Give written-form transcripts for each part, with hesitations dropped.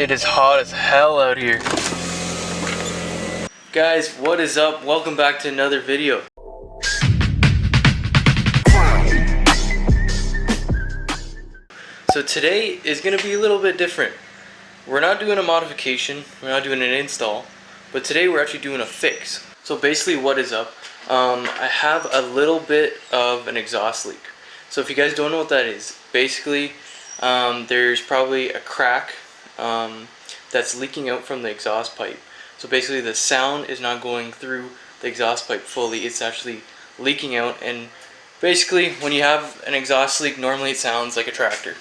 It is hot as hell out here. Guys, what is up? Welcome back to another video. So today is going to be a little bit different. We're not doing a modification, we're not doing an install, but today we're actually doing a fix. So basically what is up, I have a little bit of an exhaust leak. So if you guys don't know what that is, basically there's probably a crack that's leaking out from the exhaust pipe. So basically the sound is not going through the exhaust pipe fully, it's actually leaking out, and basically when you have an exhaust leak, normally it sounds like a tractor.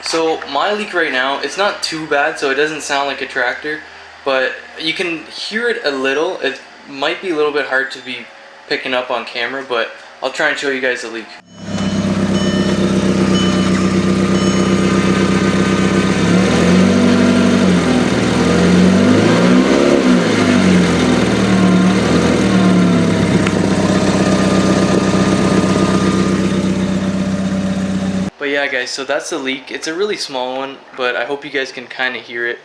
So my leak right now, it's not too bad, so it doesn't sound like a tractor, but you can hear it a little. It might be a little bit hard to be picking up on camera, but I'll try and show you guys the leak. But yeah guys, so that's the leak. It's a really small one, but I hope you guys can kind of hear it.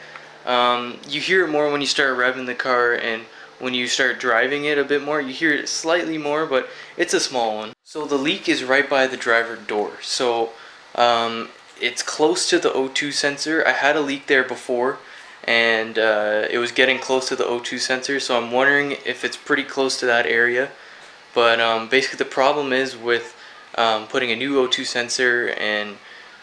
You hear it more when you start revving the car, and when you start driving it a bit more, you hear it slightly more, but it's a small one. So the leak is right by the driver door. So it's close to the O2 sensor. I had a leak there before, and it was getting close to the O2 sensor, so I'm wondering if it's pretty close to that area. But basically the problem is with putting a new O2 sensor, and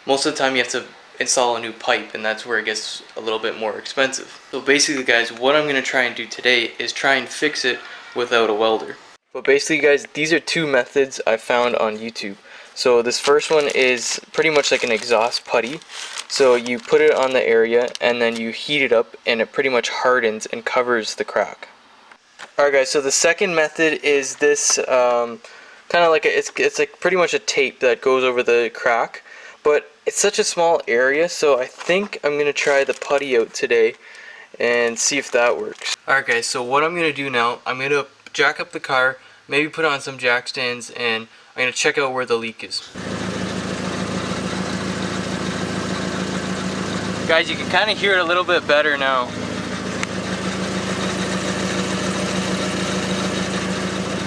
most of the time you have to install a new pipe, and that's where it gets a little bit more expensive. So basically guys, what I'm going to try and do today is try and fix it without a welder. But basically guys, these are two methods I found on YouTube. So this first one is pretty much like an exhaust putty. So you put it on the area and then you heat it up, and it pretty much hardens and covers the crack. Alright guys, so the second method is this kind of like it's like pretty much a tape that goes over the crack, but it's such a small area, so I think I'm gonna try the putty out today and see if that works. Alright guys, so what I'm gonna do now, I'm gonna jack up the car, maybe put on some jack stands, and I'm gonna check out where the leak is. Guys, you can kind of hear it a little bit better now.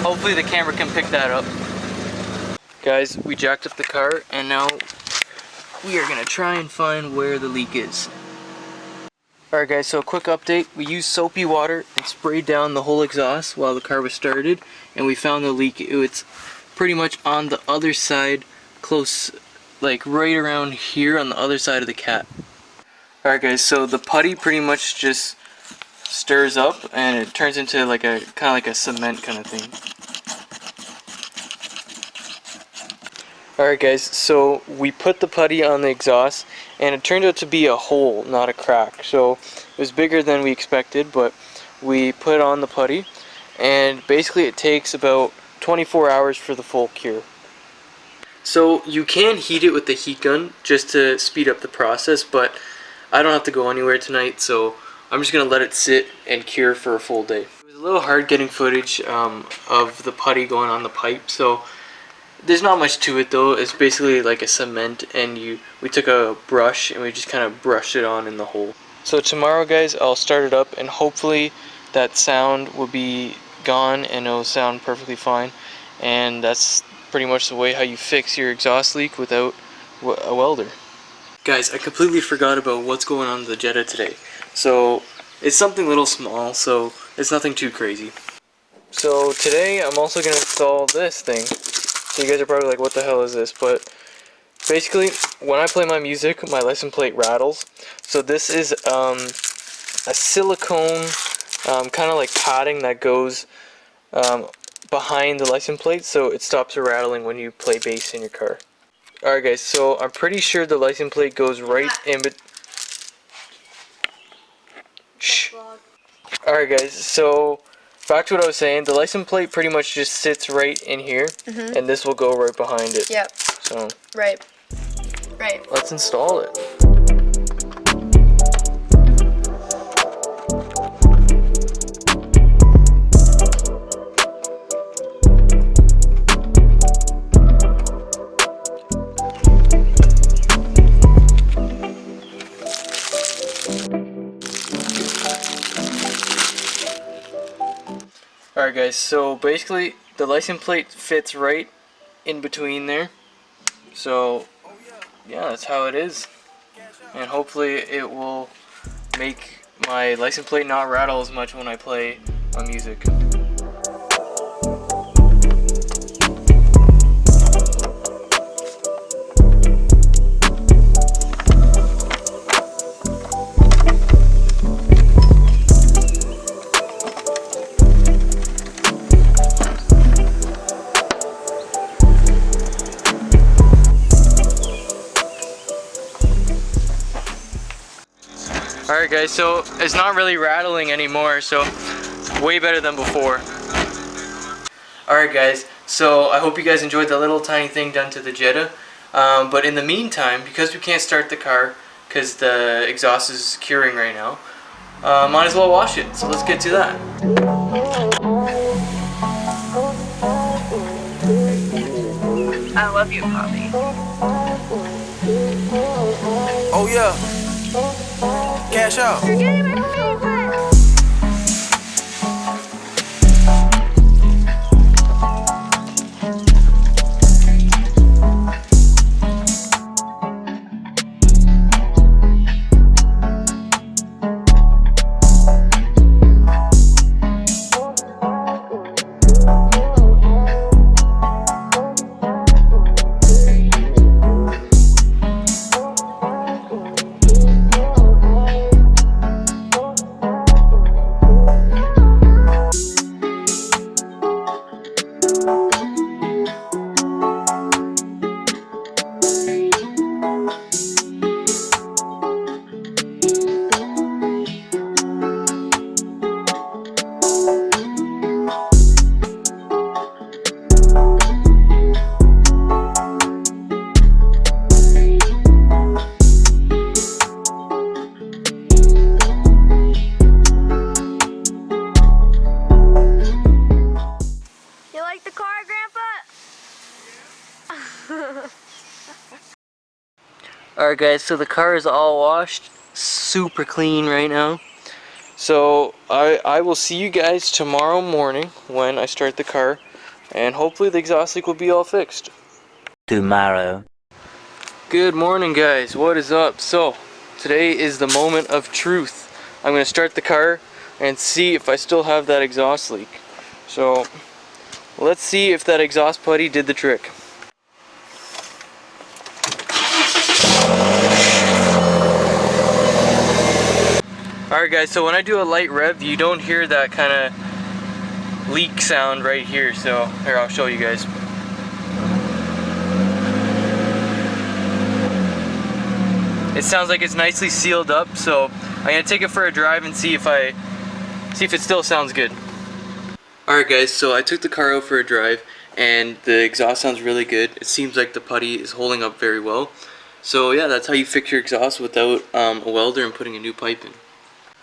Hopefully the camera can pick that up. Guys, we jacked up the car, and now we are gonna try and find where the leak is. Alright guys, so a quick update. We used soapy water and sprayed down the whole exhaust while the car was started, and we found the leak. It's pretty much on the other side, close, like right around here on the other side of the cat. Alright guys, so the putty pretty much just stirs up and it turns into like a kind of like a cement kind of thing. Alright guys, so we put the putty on the exhaust, and it turned out to be a hole, not a crack. So it was bigger than we expected, but we put on the putty, and basically it takes about 24 hours for the full cure. So you can heat it with the heat gun just to speed up the process, but I don't have to go anywhere tonight, so I'm just going to let it sit and cure for a full day. It was a little hard getting footage of the putty going on the pipe, so there's not much to it though. It's basically like a cement, and we took a brush and we just kind of brushed it on in the hole. So tomorrow guys, I'll start it up, and hopefully that sound will be gone and it'll sound perfectly fine. And that's pretty much the way how you fix your exhaust leak without a welder. Guys, I completely forgot about what's going on with the Jetta today. So it's something little small, so it's nothing too crazy. So today I'm also going to install this thing. So you guys are probably like, what the hell is this? But basically, when I play my music, my license plate rattles. So this is a silicone kind of like padding that goes behind the license plate, so it stops rattling when you play bass in your car. Alright guys, so I'm pretty sure the license plate goes right in between. Shh. Alright guys, so back to what I was saying. The license plate pretty much just sits right in here, and this will go right behind it. Yep. So Right. let's install it. Thank you. Alright guys, so basically the license plate fits right in between there. So yeah, that's how it is. And hopefully it will make my license plate not rattle as much when I play my music. Alright guys, so it's not really rattling anymore, so way better than before. Alright guys, so I hope you guys enjoyed the little tiny thing done to the Jetta. But in the meantime, because we can't start the car because the exhaust is curing right now, might as well wash it. So let's get to that. I love you, Poppy. Oh yeah. Cash out. You're getting my favorite. You like the car, Grandpa? Alright guys, so the car is all washed, super clean right now. So I will see you guys tomorrow morning when I start the car, and hopefully the exhaust leak will be all fixed. Tomorrow. Good morning guys, what is up? So today is the moment of truth. I'm going to start the car and see if I still have that exhaust leak. So let's see if that exhaust putty did the trick. Alright guys, so when I do a light rev, you don't hear that kind of leak sound right here. So here, I'll show you guys. It sounds like it's nicely sealed up, so I'm gonna take it for a drive and see if it still sounds good. Alright guys, so I took the car out for a drive and the exhaust sounds really good. It seems like the putty is holding up very well. So yeah, that's how you fix your exhaust without a welder and putting a new pipe in.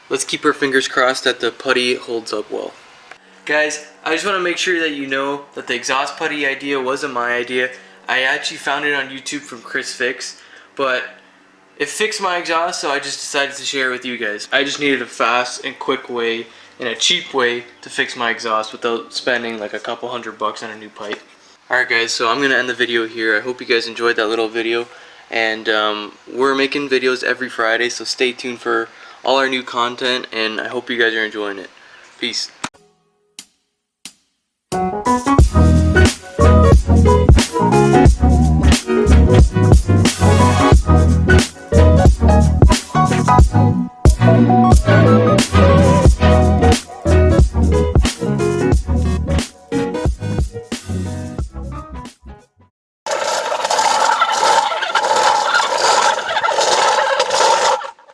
Let's keep our fingers crossed that the putty holds up well. Guys, I just want to make sure that you know that the exhaust putty idea wasn't my idea. I actually found it on YouTube from Chris Fix, but it fixed my exhaust, so I just decided to share it with you guys. I just needed a fast and quick way and a cheap way to fix my exhaust without spending like a couple $100 on a new pipe. Alright guys, so I'm going to end the video here. I hope you guys enjoyed that little video, and we're making videos every Friday, so stay tuned for all our new content, and I hope you guys are enjoying it. Peace.